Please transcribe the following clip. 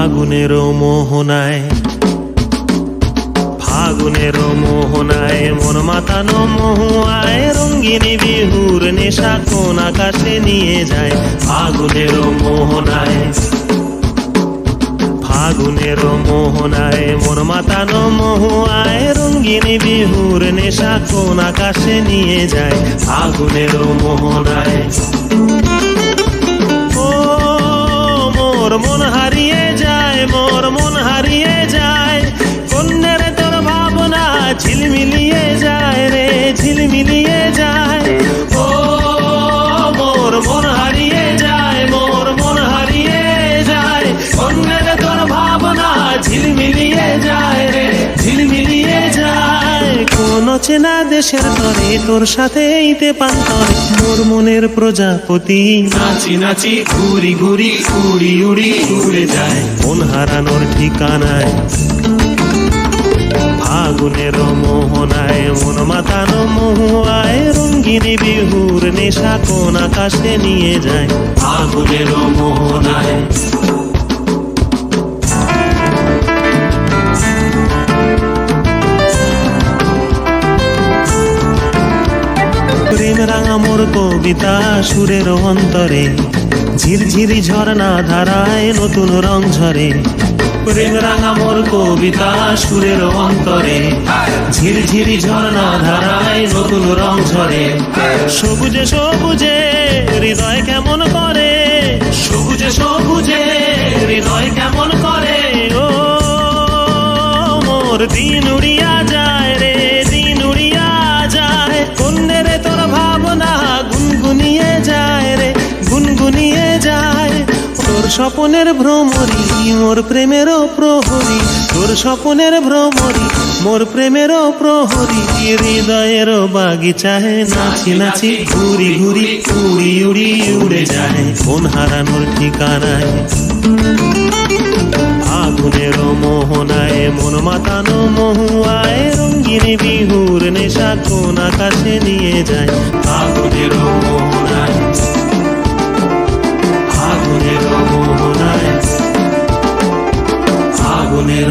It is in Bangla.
ফাগুনের মোহনায়, ফাগুনের মোহনায় মন মাতানো মহুয়ায় রঙ্গিনী বিহুর নেশা কোন আকাশে নিয়ে যায়। ফাগুনের মোহনায়, ফাগুনের মোহনায় মন মাতানো মহুয়ায় রঙ্গিনী বিহুর নেশা কোন আকাশে নিয়ে যায়। ফাগুনের মোহনায় ও মোর মন হারিয়ে যায়, মোর মন হারিয়ে যায়, কন্যের তোর ভাবনা ঝিলমিলিয়ে যায় রে, ঝিলমিলিয়ে যায়। ও মোর মন হারিয়ে যায়, মোর মন হারিয়ে যায়, কন্যের তোর ভাবনা ঝিলমিলিয়ে যায় রে, ঝিলমিলিয়ে যায়। কোন চেনা দেশের তরে তোর সাথে এইতে পান্তরে মোর মনের প্রজাপতি নাচি নাচি ঘুরি ঘুরি উড়ি উড়ি উড়ে যায় মন হারানোর ঠিকানায়। ফাগুনের মোহনায় মন মাতানো মহুয়ায় রঙ্গিনী বিহুর নেশা কোন আকাশে নিয়ে যায়। ফাগুনের মোহনায় প্রেম রাঙা মোর কবিতা সুরের অন্তরে ঝিরঝিরি ঝর্ণা ধারায় নতুন রং ঝরে। প্রেম রাঙা মোর কবিতা সুরের অন্তরে ঝিরঝিরি ঝর্ণা ধারায় নতুন রং ঝরে। সবুজে সবুজে হৃদয় কেমন করে, সবুজে সবুজে হৃদয় কেমন করে। ও মোর দিন উড়িয়া যায় রে, দিন উড়িয়া যায়, কন্যের তোর ভাবনা গুনগুনিয়ে যায় রে, গুনগুনিয়ে যায়। তোর স্বপনের ভ্রমরি মোর প্রেমেরও প্রহরী, তোর স্বপনের ভ্রমরি মোর প্রেমেরও প্রহরী। হৃদয়ের বাগিচায় নাচি নাচি ঘুরি ঘুরি উড়ি উড়ি উড়ে যায় কোন হারানোর ঠিকানায়। ফাগুনের মোহনায় মন মাতানো মহুয়ায় রঙ্গিনী বিহুর নেশা কোন আকাশে নিয়ে যায়। ফাগুনের মোহনায়, ফাগুনের মোহনায়, ফাগুনের